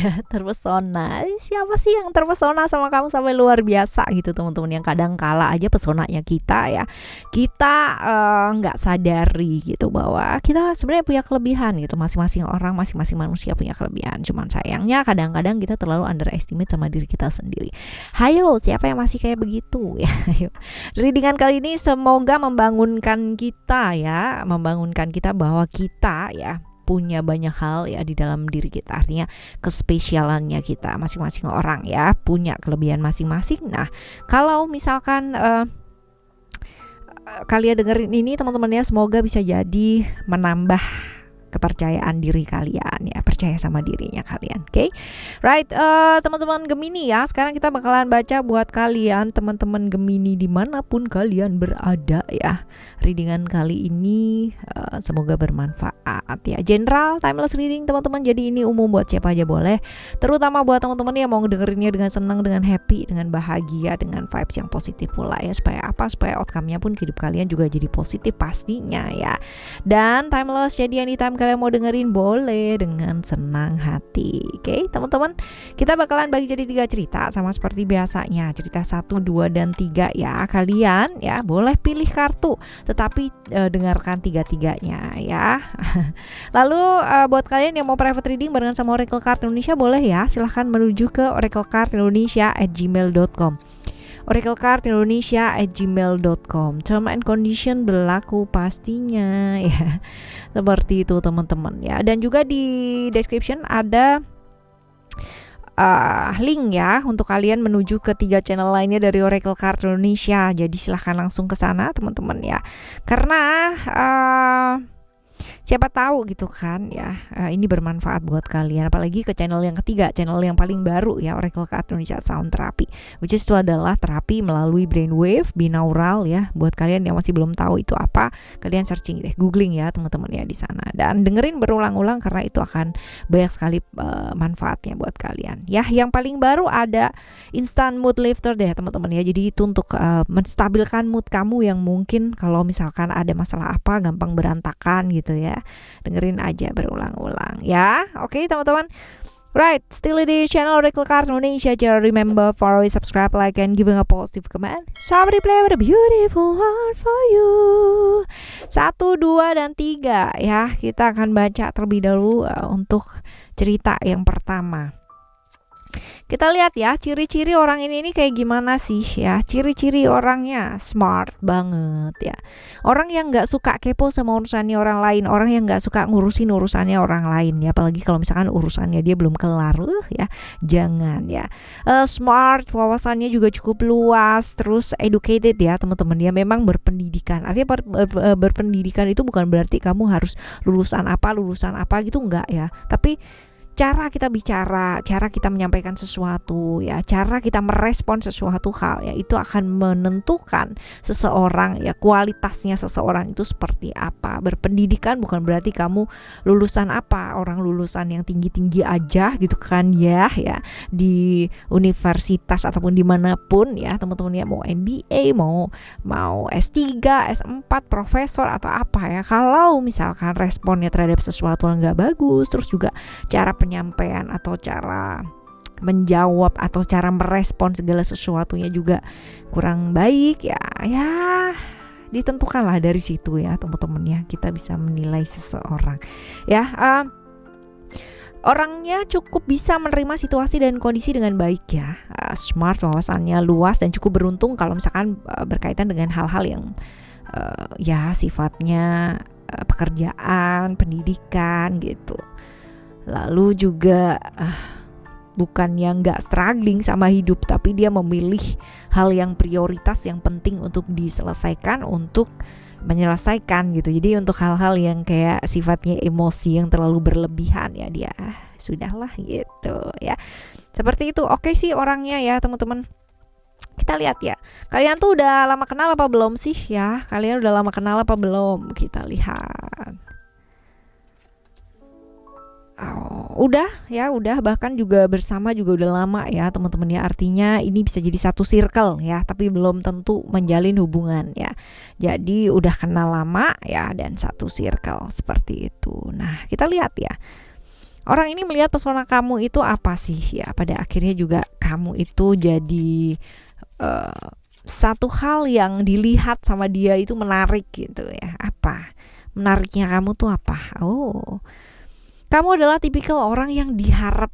ya, terpesona. Siapa sih yang terpesona sama kamu sampai luar biasa gitu teman-teman, yang kadang kala aja pesonanya kita ya, kita nggak sadari gitu bahwa kita sebenarnya punya kelebihan gitu. Masing-masing orang, masing-masing manusia punya kelebihan, cuman sayangnya kadang-kadang kita terlalu underestimate sama diri kita sendiri. Hayo, siapa yang masih kayak begitu ya? Ayo. Readingan kali ini semoga membangunkan kita ya, membangunkan kita bahwa kita ya punya banyak hal ya di dalam diri kita. Artinya kespesialannya kita, masing-masing orang ya punya kelebihan masing-masing. Nah, kalau misalkan kalian dengerin ini teman-teman ya, semoga bisa jadi menambah kepercayaan diri kalian ya, percaya sama dirinya kalian. Oke, right, teman-teman Gemini ya, sekarang kita bakalan baca buat kalian teman-teman Gemini dimanapun kalian berada ya. Readingan kali ini semoga bermanfaat ya. General timeless reading teman-teman, jadi ini umum buat siapa aja boleh, terutama buat teman-teman yang mau dengerinnya dengan senang, dengan happy, dengan bahagia, dengan vibes yang positif pula ya. Supaya apa? Supaya outcome-nya pun hidup kalian juga jadi positif pastinya ya. Dan timeless, jadi anytime kalian mau dengerin boleh dengan senang hati. Oke, teman-teman, kita bakalan bagi jadi 3 cerita sama seperti biasanya. Cerita 1, 2, dan 3 ya. Kalian ya boleh pilih kartu, tetapi dengarkan 3-3-nya ya. Lalu buat kalian yang mau private reading barengan sama Oracle Card Indonesia boleh ya. Silahkan menuju ke oraclecardindonesia@gmail.com. oraclecardindonesia@gmail.com. Term and condition berlaku pastinya ya. Seperti itu teman-teman ya. Dan juga di description ada link ya untuk kalian menuju ke 3 channel lainnya dari Oracle Card Indonesia. Jadi silahkan langsung ke sana teman-teman ya. Karena siapa tahu gitu kan ya, ini bermanfaat buat kalian, apalagi ke channel yang ketiga, channel yang paling baru ya, Oracle Card Indonesia Sound Therapy, which is itu adalah terapi melalui brainwave binaural ya. Buat kalian yang masih belum tahu itu apa, kalian searching deh, googling ya teman-teman ya di sana, dan dengerin berulang-ulang karena itu akan banyak sekali manfaatnya buat kalian ya. Yang paling baru ada instant mood lifter deh teman-teman ya, jadi itu untuk menstabilkan mood kamu yang mungkin kalau misalkan ada masalah apa gampang berantakan gitu ya. Dengerin aja berulang-ulang ya. Oke teman-teman, right, still di channel Oracle Card Indonesia. Just remember for always subscribe, like, and giving a positive comment. Somebody play with a beautiful heart for you. 1, 2, dan 3 ya. Kita akan baca terlebih dahulu untuk cerita yang pertama. Kita lihat ya, ciri-ciri orang ini kayak gimana sih ya. Ciri-ciri orangnya smart banget ya. Orang yang gak suka kepo sama urusannya orang lain. Orang yang gak suka ngurusin urusannya orang lain ya. Apalagi kalau misalkan urusannya dia belum kelar ya. Jangan ya. Smart, wawasannya juga cukup luas. Terus educated ya teman-teman. Dia memang berpendidikan. Artinya berpendidikan itu bukan berarti kamu harus lulusan apa gitu, enggak ya. Tapi cara kita bicara, cara kita menyampaikan sesuatu ya, cara kita merespon sesuatu hal ya, itu akan menentukan seseorang ya, kualitasnya seseorang itu seperti apa. Berpendidikan bukan berarti kamu lulusan apa, orang lulusan yang tinggi-tinggi aja gitu kan ya di universitas ataupun dimanapun ya teman-teman ya, mau MBA, mau S3, S4, profesor atau apa ya, kalau misalkan responnya terhadap sesuatu yang nggak bagus, terus juga cara penyampaian atau cara menjawab atau cara merespon segala sesuatunya juga kurang baik ya ditentukanlah dari situ ya teman-teman ya, kita bisa menilai seseorang ya. Orangnya cukup bisa menerima situasi dan kondisi dengan baik ya. Smart, wawasannya luas, dan cukup beruntung kalau misalkan berkaitan dengan hal-hal yang ya sifatnya pekerjaan, pendidikan gitu. Lalu juga bukan yang gak struggling sama hidup, tapi dia memilih hal yang prioritas, yang penting untuk diselesaikan, untuk menyelesaikan gitu. Jadi untuk hal-hal yang kayak sifatnya emosi yang terlalu berlebihan ya, dia sudahlah gitu ya. Seperti itu. Oke sih orangnya ya teman-teman. Kita lihat ya, kalian tuh udah lama kenal apa belum sih ya? Kalian udah lama kenal apa belum? Kita lihat. Udah, bahkan juga bersama juga udah lama ya teman-teman ya. Artinya ini bisa jadi satu circle ya, tapi belum tentu menjalin hubungan ya. Jadi udah kenal lama ya, dan satu circle seperti itu. Nah kita lihat ya, Orang ini melihat pesona kamu itu apa sih? Ya, pada akhirnya juga kamu itu jadi satu hal yang dilihat sama dia itu menarik gitu ya. Apa? Menariknya kamu tuh apa? Oh, kamu adalah tipikal orang yang diharap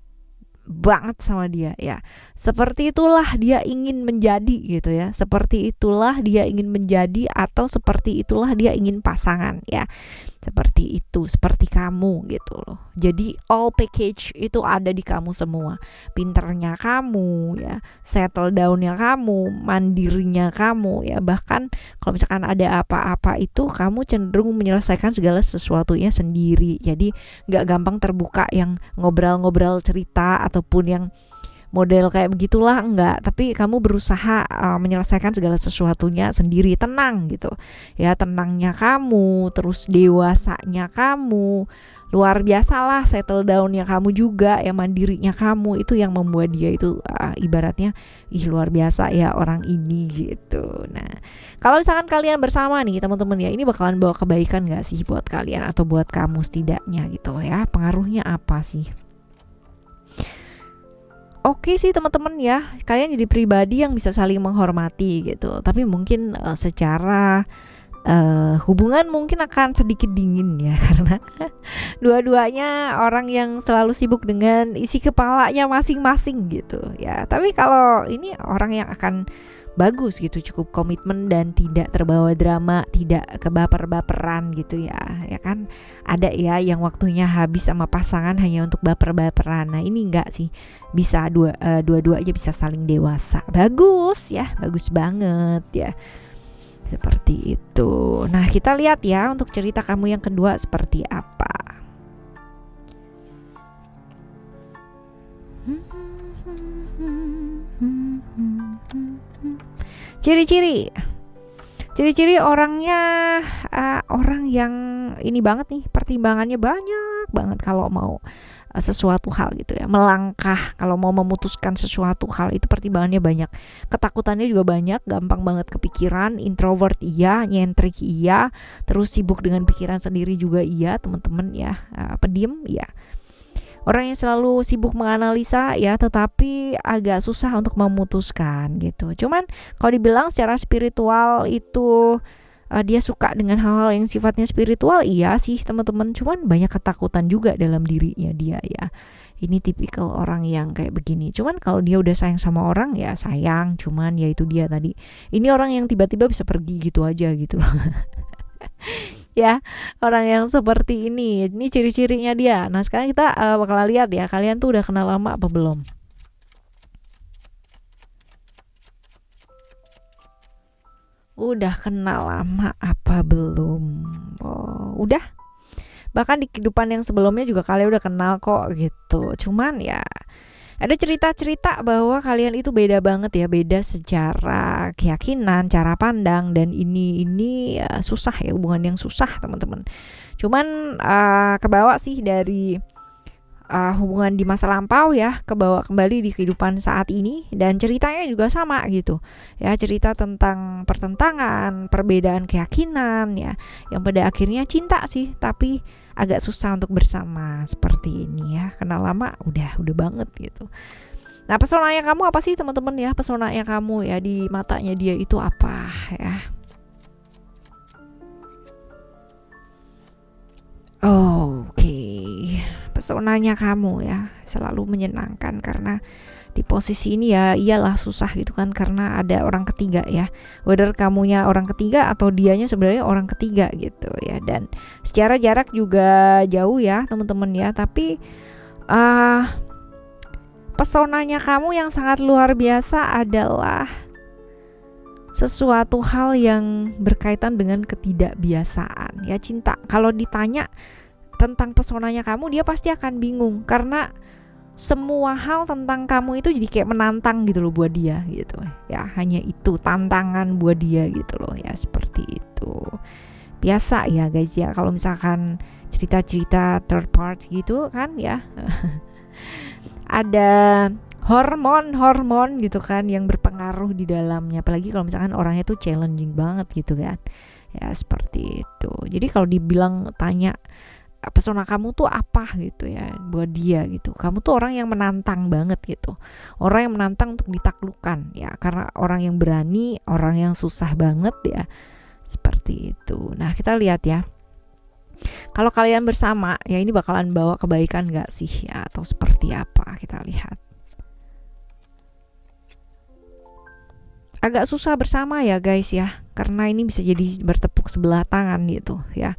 banget sama dia ya. Seperti itulah dia ingin menjadi gitu ya. Seperti itulah dia ingin menjadi atau seperti itulah dia ingin pasangan ya. Seperti itu, seperti kamu gitu loh. Jadi all package itu ada di kamu semua. Pinternya kamu ya, settle downnya kamu, mandirinya kamu ya. Bahkan kalau misalkan ada apa-apa itu kamu cenderung menyelesaikan segala sesuatunya sendiri. Jadi nggak gampang terbuka yang ngobrol-ngobrol cerita ataupun yang model kayak begitulah, enggak, tapi kamu berusaha menyelesaikan segala sesuatunya sendiri, tenang gitu ya. Tenangnya kamu, terus dewasanya kamu, luar biasa lah. Settle downnya kamu juga ya, mandirinya kamu, itu yang membuat dia itu ibaratnya luar biasa ya orang ini gitu. Nah, kalau misalkan kalian bersama nih teman-teman ya, ini bakalan bawa kebaikan gak sih buat kalian atau buat kamu setidaknya gitu ya. Pengaruhnya apa sih? Oke sih teman-teman ya, kalian jadi pribadi yang bisa saling menghormati gitu. Tapi mungkin secara hubungan mungkin akan sedikit dingin ya, karena dua-duanya orang yang selalu sibuk dengan isi kepalanya masing-masing gitu ya. Tapi kalau ini orang yang akan bagus gitu, cukup komitmen dan tidak terbawa drama, tidak kebaper-baperan gitu ya. Ya kan ada ya yang waktunya habis sama pasangan hanya untuk baper-baperan. Nah, ini enggak sih. Bisa dua-dua aja bisa saling dewasa. Bagus ya, bagus banget ya. Seperti itu. Nah, kita lihat ya untuk cerita kamu yang kedua seperti apa. Ciri-ciri orangnya orang yang ini banget nih, pertimbangannya banyak banget kalau mau sesuatu hal gitu ya, melangkah kalau mau memutuskan sesuatu hal itu pertimbangannya banyak, ketakutannya juga banyak, gampang banget kepikiran, introvert iya, nyentrik iya, terus sibuk dengan pikiran sendiri juga iya teman-teman ya, pendiam iya. Orang yang selalu sibuk menganalisa ya, tetapi agak susah untuk memutuskan gitu. Cuman kalau dibilang secara spiritual itu dia suka dengan hal-hal yang sifatnya spiritual, iya sih teman-teman. Cuman banyak ketakutan juga dalam dirinya dia ya. Ini tipikal orang yang kayak begini. Cuman kalau dia udah sayang sama orang ya sayang. Cuman ya itu dia tadi. Ini orang yang tiba-tiba bisa pergi gitu aja gitu loh. Ya, orang yang seperti ini ciri-cirinya dia. Nah, sekarang kita bakalan lihat ya, kalian tuh udah kenal lama apa belum? Udah kenal lama apa belum? Oh, udah. Bahkan di kehidupan yang sebelumnya juga kalian udah kenal kok gitu. Cuman ya ada cerita-cerita bahwa kalian itu beda banget ya, beda secara keyakinan, cara pandang, dan ini susah ya, hubungan yang susah teman-teman. Cuman kebawa sih dari hubungan di masa lampau ya, kebawa kembali di kehidupan saat ini, dan ceritanya juga sama gitu ya, cerita tentang pertentangan, perbedaan keyakinan ya, yang pada akhirnya cinta sih, tapi agak susah untuk bersama seperti ini ya. Kenal lama udah banget gitu. Nah, pesonanya kamu apa sih teman-teman ya? Pesonanya kamu ya di matanya dia itu apa ya? Oke. Pesonanya kamu ya selalu menyenangkan karena di posisi ini ya iyalah susah gitu kan, karena ada orang ketiga ya, whether kamunya orang ketiga atau dianya sebenarnya orang ketiga gitu ya, dan secara jarak juga jauh ya teman-teman ya, tapi pesonanya kamu yang sangat luar biasa adalah sesuatu hal yang berkaitan dengan ketidakbiasaan ya. Cinta, kalau ditanya tentang pesonanya kamu, dia pasti akan bingung karena semua hal tentang kamu itu jadi kayak menantang gitu loh buat dia gitu ya. Hanya itu tantangan buat dia gitu loh ya, seperti itu. Biasa ya guys ya, kalau misalkan cerita-cerita third part gitu kan ya ada hormon gitu kan yang berpengaruh di dalamnya, apalagi kalau misalkan orangnya tuh challenging banget gitu kan ya, seperti itu. Jadi kalau dibilang tanya pesona kamu tuh apa gitu ya buat dia gitu. Kamu tuh orang yang menantang banget gitu, orang yang menantang untuk ditaklukkan ya, karena orang yang berani, orang yang susah banget ya, seperti itu. Nah kita lihat ya, kalau kalian bersama ya ini bakalan bawa kebaikan gak sih ya, atau seperti apa, kita lihat. Agak susah bersama ya guys ya, karena ini bisa jadi bertepuk sebelah tangan gitu ya.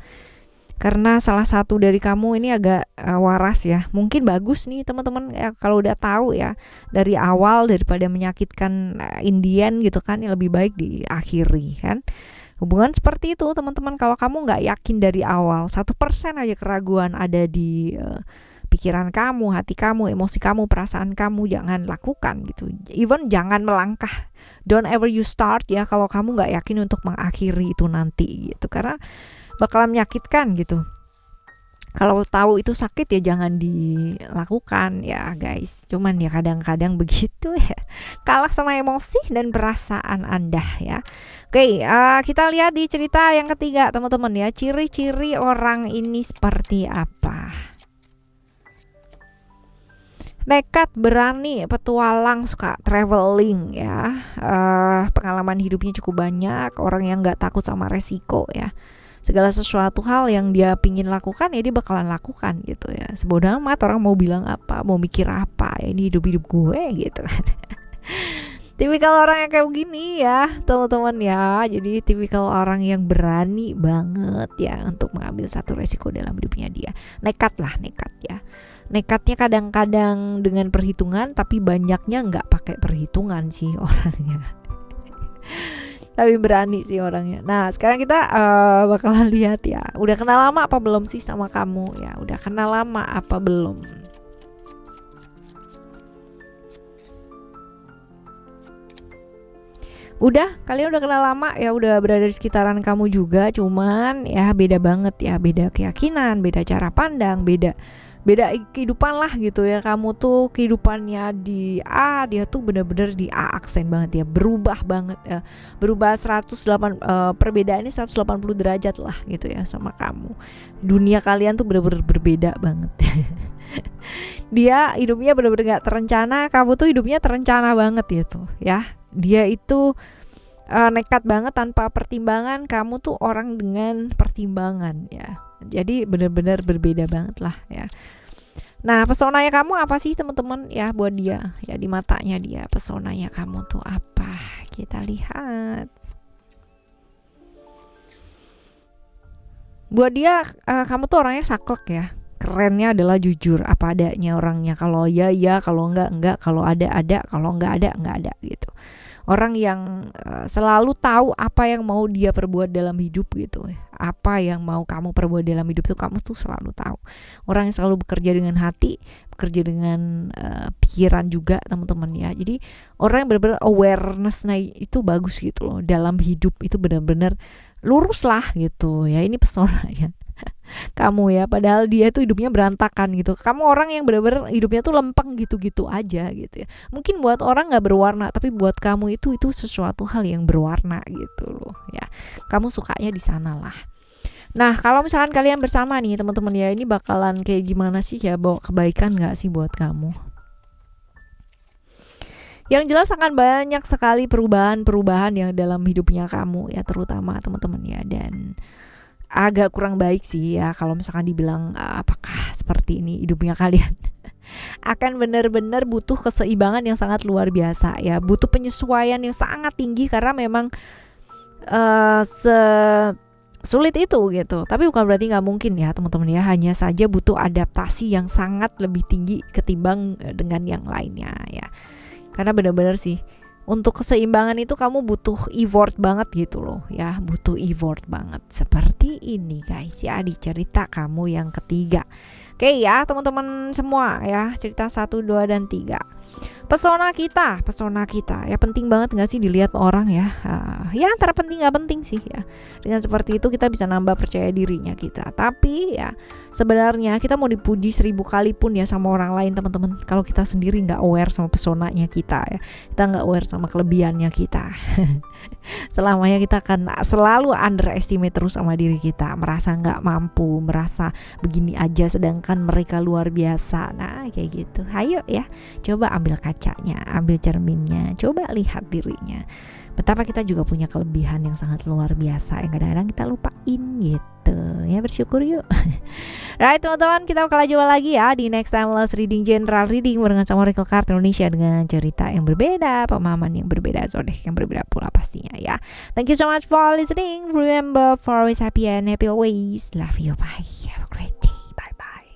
Karena salah satu dari kamu ini agak waras ya. Mungkin bagus nih teman-teman ya kalau udah tahu ya dari awal, daripada menyakitkan Indian gitu kan, ya lebih baik diakhiri kan. Hubungan seperti itu teman-teman, kalau kamu nggak yakin dari awal, 1% aja keraguan ada di pikiran kamu, hati kamu, emosi kamu, perasaan kamu, jangan lakukan gitu. Even jangan melangkah, don't ever you start ya kalau kamu nggak yakin untuk mengakhiri itu nanti gitu, karena bakalan menyakitkan gitu. Kalau tahu itu sakit ya jangan dilakukan ya guys. Cuman ya kadang-kadang begitu ya, kalah sama emosi dan perasaan Anda ya. Oke, kita lihat di cerita yang ketiga teman-teman ya, ciri-ciri orang ini seperti apa. Nekat, berani, petualang, suka traveling ya, pengalaman hidupnya cukup banyak, orang yang gak takut sama resiko ya. Segala sesuatu hal yang dia pingin lakukan ya dia bakalan lakukan gitu ya. Sebodoh amat orang mau bilang apa, mau mikir apa, ya ini hidup-hidup gue gitu kan. Tipikal orang yang kayak begini ya teman-teman ya. Jadi tipikal orang yang berani banget ya untuk mengambil satu resiko dalam hidupnya dia. Nekat lah, nekat ya. Nekatnya kadang-kadang dengan perhitungan, tapi banyaknya nggak pakai perhitungan sih orangnya. Tapi berani sih orangnya. Nah sekarang kita bakalan lihat ya, udah kenal lama apa belum sih sama kamu ya, udah kenal lama apa belum. Udah, kalian udah kenal lama ya, udah berada di sekitaran kamu juga, cuman ya beda banget ya, beda keyakinan, beda cara pandang, beda kehidupan lah gitu ya. Kamu tuh kehidupannya di A, dia tuh bener-bener di A aksen banget ya, berubah banget ya, berubah 108 perbedaannya 180 derajat lah gitu ya sama kamu. Dunia kalian tuh bener-bener berbeda banget. Dia hidupnya bener-bener gak terencana, kamu tuh hidupnya terencana banget gitu ya. Dia itu nekat banget tanpa pertimbangan, kamu tuh orang dengan pertimbangan ya. Jadi benar-benar berbeda banget lah ya. Nah pesonanya kamu apa sih teman-teman ya buat dia ya, di matanya dia pesonanya kamu tuh apa, kita lihat. Buat dia kamu tuh orangnya saklek ya. Kerennya adalah jujur apa adanya orangnya. Kalau ya kalau enggak, kalau ada, kalau enggak ada gitu. Orang yang selalu tahu apa yang mau dia perbuat dalam hidup gitu. Apa yang mau kamu perbuat dalam hidup tuh kamu tuh selalu tahu. Orang yang selalu bekerja dengan hati, bekerja dengan pikiran juga teman-teman ya. Jadi orang yang benar-benar awareness-nya itu bagus gitu loh. Dalam hidup itu benar-benar lurus lah gitu ya. Ini pesonanya kamu ya, padahal dia tuh hidupnya berantakan gitu. Kamu orang yang benar-benar hidupnya tuh lempeng gitu-gitu aja gitu ya. Mungkin buat orang nggak berwarna, tapi buat kamu itu sesuatu hal yang berwarna gitu loh ya. Kamu sukanya di sana lah. Nah kalau misalkan kalian bersama nih teman-teman ya, ini bakalan kayak gimana sih ya, bawa kebaikan nggak sih buat kamu? Yang jelas akan banyak sekali perubahan-perubahan yang dalam hidupnya kamu ya, terutama teman-teman ya. Dan agak kurang baik sih ya kalau misalkan dibilang apakah seperti ini hidupnya kalian. Akan benar-benar butuh keseimbangan yang sangat luar biasa ya, butuh penyesuaian yang sangat tinggi, karena memang sulit itu gitu. Tapi bukan berarti nggak mungkin ya teman-teman ya, hanya saja butuh adaptasi yang sangat lebih tinggi ketimbang dengan yang lainnya ya. Karena benar-benar sih untuk keseimbangan itu kamu butuh effort banget gitu loh ya, butuh effort banget. Seperti ini guys ya di cerita kamu yang ketiga. Oke ya teman-teman semua ya, cerita 1, 2, dan 3. Pesona kita ya penting banget gak sih dilihat orang ya. Ya antara penting gak penting sih ya. Dengan seperti itu kita bisa nambah percaya dirinya kita. Tapi ya Sebenarnya kita mau dipuji 1000 kali pun ya sama orang lain teman-teman, kalau kita sendiri nggak aware sama pesonanya kita ya, kita nggak aware sama kelebihannya kita selamanya kita akan selalu underestimate terus sama diri kita, merasa nggak mampu, merasa begini aja sedangkan mereka luar biasa. Nah kayak gitu. Ayo ya, coba ambil kacanya, ambil cerminnya, coba lihat dirinya, betapa kita juga punya kelebihan yang sangat luar biasa yang kadang-kadang kita lupain gitu ya. Bersyukur yuk. Right teman-teman, kita bakal jumpa lagi ya di next timeless reading, general reading barengan sama Oracle Card Indonesia dengan cerita yang berbeda, pemahaman yang berbeda, zodiak yang berbeda pula pastinya ya. Thank you so much for listening. Remember, for always happy and happy always. Love you, bye. Have a great day. Bye bye.